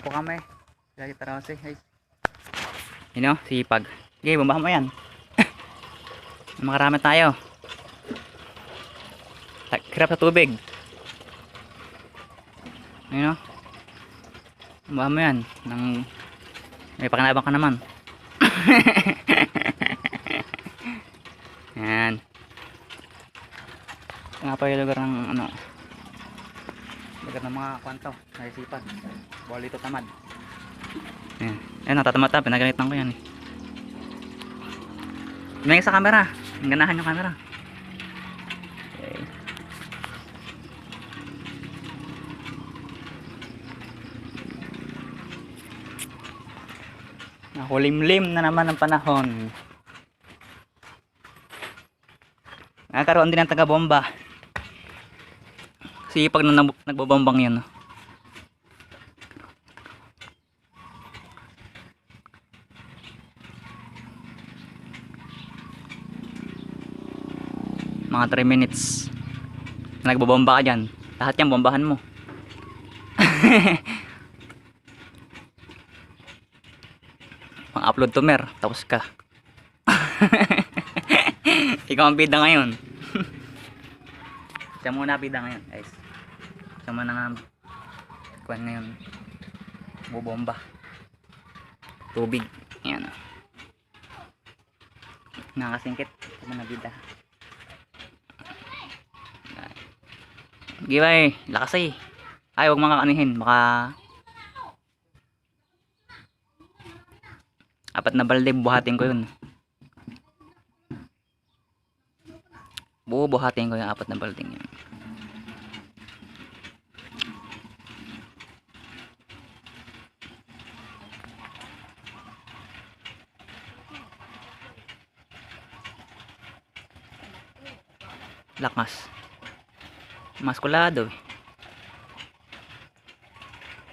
Sampo kami. Lagi tarasi. Yun o, sipag. Okay, bumbahan mo yan. Makarami tayo. Hirap sa tubig. Yun o. Bumbahan mo yan. May pakinabang ka naman. Yan. Nga pa yung lugar ng ano. Lugar ng mga kwanto. Naisipag. Bawal dito tamad. Yan. Yan, natatamad ta. Pinaganitan ko yan eh. May sa camera. Ang ganahan yung camera. Okay. Nakulimlim na naman ang panahon. Nakakaroon din ng taga-bomba. Sipag na nagbobombang yun. Mga 3 minutes nagbobomba ka dyan. Lahat yan bombahan mo. Pang-upload to mer. Tapos ka. Ikaw ang bida ngayon. Siya muna bida ngayon guys. Siya muna nga kuhan ngayon. Bobomba. Tubig. Ayan. Nakasingkit. Siya muna bida. Gibay, lakas eh. Ay, huwag mga kaanihin. Baka 4 na balde, buhatin ko yun. Buhatin ko yung 4 na balde yun. Lakas. Maskulado eh.